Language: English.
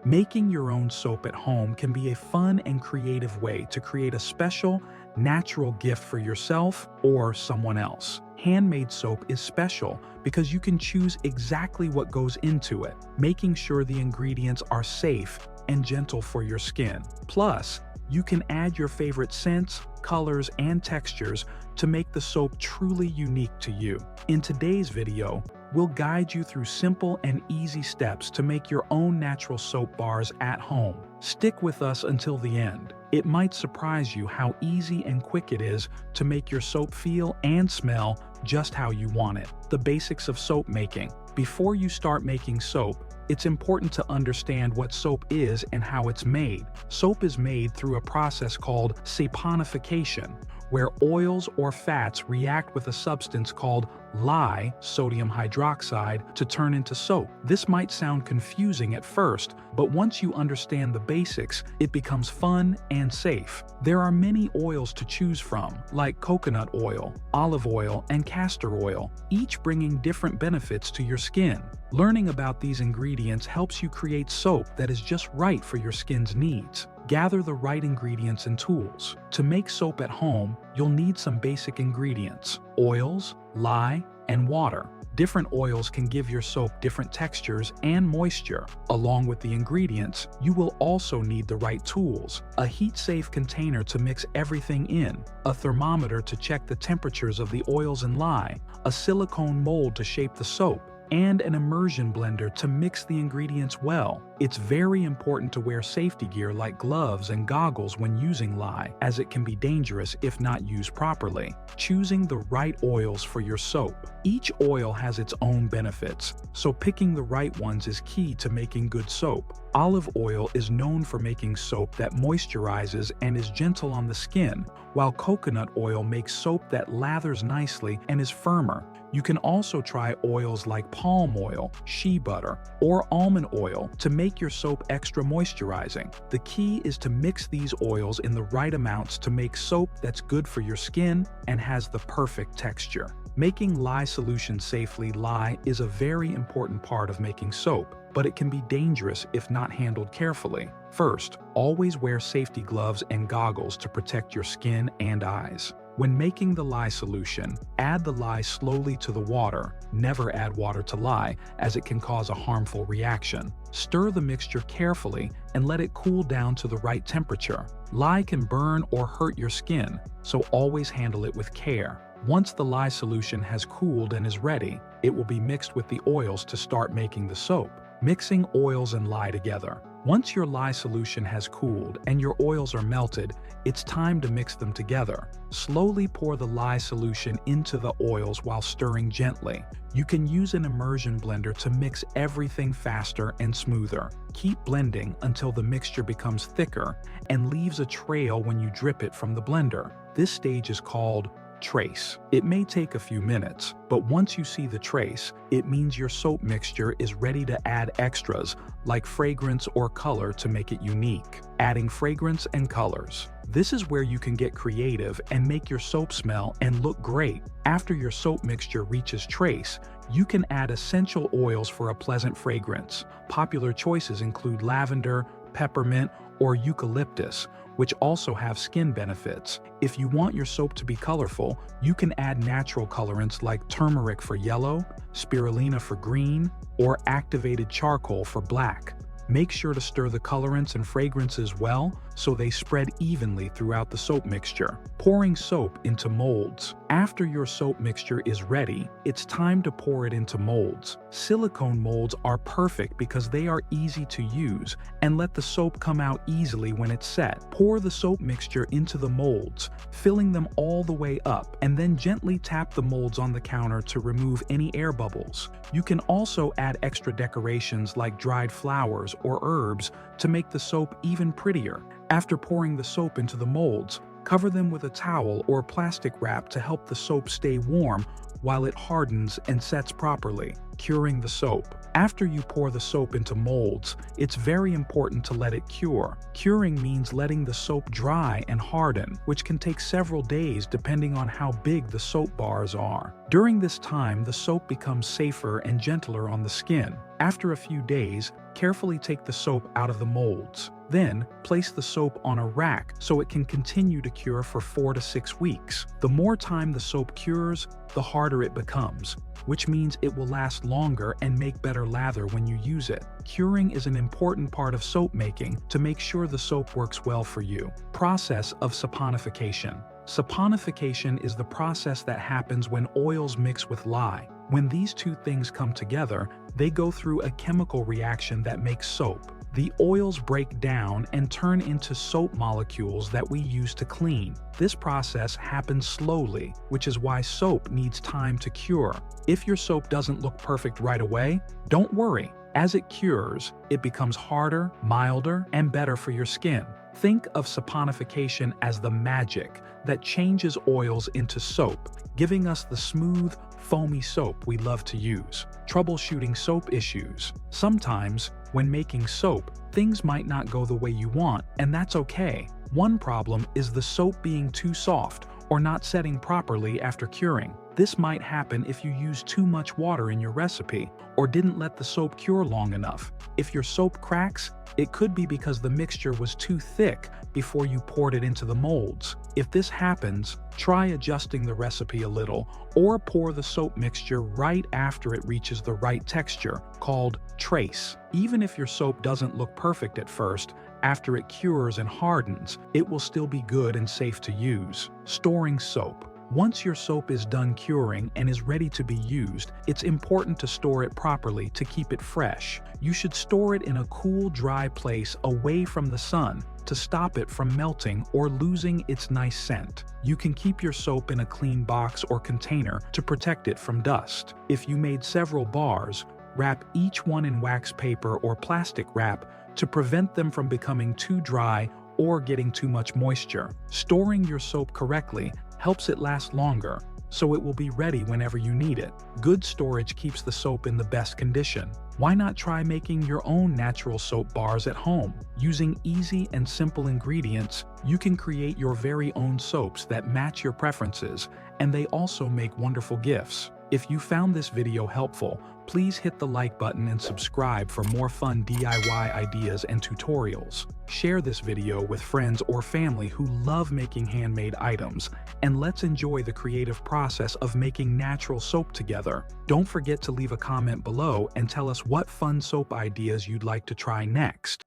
Making your own soap at home can be a fun and creative way to create a special, natural gift for yourself or someone else. Handmade soap is special because you can choose exactly what goes into it, making sure the ingredients are safe and gentle for your skin. Plus, you can add your favorite scents, colors, and textures to make the soap truly unique to you. In today's video, we'll guide you through simple and easy steps to make your own natural soap bars at home. Stick with us until the end. It might surprise you how easy and quick it is to make your soap feel and smell just how you want it. The basics of soap making. Before you start making soap, it's important to understand what soap is and how it's made. Soap is made through a process called saponification, where oils or fats react with a substance called lye, sodium hydroxide, to turn into soap. This might sound confusing at first, but once you understand the basics, it becomes fun and safe. There are many oils to choose from, like coconut oil, olive oil, and castor oil, each bringing different benefits to your skin. Learning about these ingredients helps you create soap that is just right for your skin's needs. Gather the right ingredients and tools. To make soap at home, you'll need some basic ingredients: oils, lye, and water. Different oils can give your soap different textures and moisture. Along with the ingredients, you will also need the right tools: a heat-safe container to mix everything in, a thermometer to check the temperatures of the oils and lye, a silicone mold to shape the soap, and an immersion blender to mix the ingredients well. It's very important to wear safety gear like gloves and goggles when using lye, as it can be dangerous if not used properly. Choosing the right oils for your soap. Each oil has its own benefits, so picking the right ones is key to making good soap. Olive oil is known for making soap that moisturizes and is gentle on the skin, while coconut oil makes soap that lathers nicely and is firmer. You can also try oils like palm oil, shea butter, or almond oil to make your soap extra moisturizing. The key is to mix these oils in the right amounts to make soap that's good for your skin and has the perfect texture. Making lye solution safely. Lye is a very important part of making soap, but it can be dangerous if not handled carefully. First, always wear safety gloves and goggles to protect your skin and eyes. When making the lye solution, add the lye slowly to the water. Never add water to lye, as it can cause a harmful reaction. Stir the mixture carefully and let it cool down to the right temperature. Lye can burn or hurt your skin, so always handle it with care. Once the lye solution has cooled and is ready, it will be mixed with the oils to start making the soap. Mixing oils and lye together. Once your lye solution has cooled and your oils are melted, it's time to mix them together. Slowly pour the lye solution into the oils while stirring gently. You can use an immersion blender to mix everything faster and smoother. Keep blending until the mixture becomes thicker and leaves a trail when you drip it from the blender. This stage is called trace. It may take a few minutes, but once you see the trace, it means your soap mixture is ready to add extras like fragrance or color to make it unique. Adding fragrance and colors. This is where you can get creative and make your soap smell and look great. After your soap mixture reaches trace, you can add essential oils for a pleasant fragrance. Popular choices include lavender, peppermint, or eucalyptus, which also have skin benefits. If you want your soap to be colorful, you can add natural colorants like turmeric for yellow, spirulina for green, or activated charcoal for black. Make sure to stir the colorants and fragrances well so they spread evenly throughout the soap mixture. Pouring soap into molds. After your soap mixture is ready, it's time to pour it into molds. Silicone molds are perfect because they are easy to use and let the soap come out easily when it's set. Pour the soap mixture into the molds, filling them all the way up, and then gently tap the molds on the counter to remove any air bubbles. You can also add extra decorations like dried flowers or herbs to make the soap even prettier. After pouring the soap into the molds, cover them with a towel or plastic wrap to help the soap stay warm while it hardens and sets properly. Curing the soap. After you pour the soap into molds, it's very important to let it cure. Curing means letting the soap dry and harden, which can take several days depending on how big the soap bars are. During this time, the soap becomes safer and gentler on the skin. After a few days, carefully take the soap out of the molds. Then, place the soap on a rack so it can continue to cure for 4 to 6 weeks. The more time the soap cures, the harder it becomes, which means it will last longer and make better lather when you use it. Curing is an important part of soap making to make sure the soap works well for you. Process of saponification. Saponification is the process that happens when oils mix with lye. When these two things come together, they go through a chemical reaction that makes soap. The oils break down and turn into soap molecules that we use to clean. This process happens slowly, which is why soap needs time to cure. If your soap doesn't look perfect right away, don't worry. As it cures, it becomes harder, milder, and better for your skin. Think of saponification as the magic that changes oils into soap, giving us the smooth, foamy soap we love to use. Troubleshooting soap issues. Sometimes, when making soap, things might not go the way you want, and that's okay. One problem is the soap being too soft or not setting properly after curing. This might happen if you use too much water in your recipe or didn't let the soap cure long enough. If your soap cracks, it could be because the mixture was too thick before you poured it into the molds. If this happens, try adjusting the recipe a little or pour the soap mixture right after it reaches the right texture, called trace. Even if your soap doesn't look perfect at first, after it cures and hardens, it will still be good and safe to use. Storing soap. Once your soap is done curing and is ready to be used, it's important to store it properly to keep it fresh. You should store it in a cool, dry place away from the sun to stop it from melting or losing its nice scent. You can keep your soap in a clean box or container to protect it from dust. If you made several bars, wrap each one in wax paper or plastic wrap to prevent them from becoming too dry or getting too much moisture. Storing your soap correctly helps it last longer, so it will be ready whenever you need it. Good storage keeps the soap in the best condition. Why not try making your own natural soap bars at home? Using easy and simple ingredients, you can create your very own soaps that match your preferences, and they also make wonderful gifts. If you found this video helpful, please hit the like button and subscribe for more fun DIY ideas and tutorials. Share this video with friends or family who love making handmade items, and let's enjoy the creative process of making natural soap together. Don't forget to leave a comment below and tell us what fun soap ideas you'd like to try next.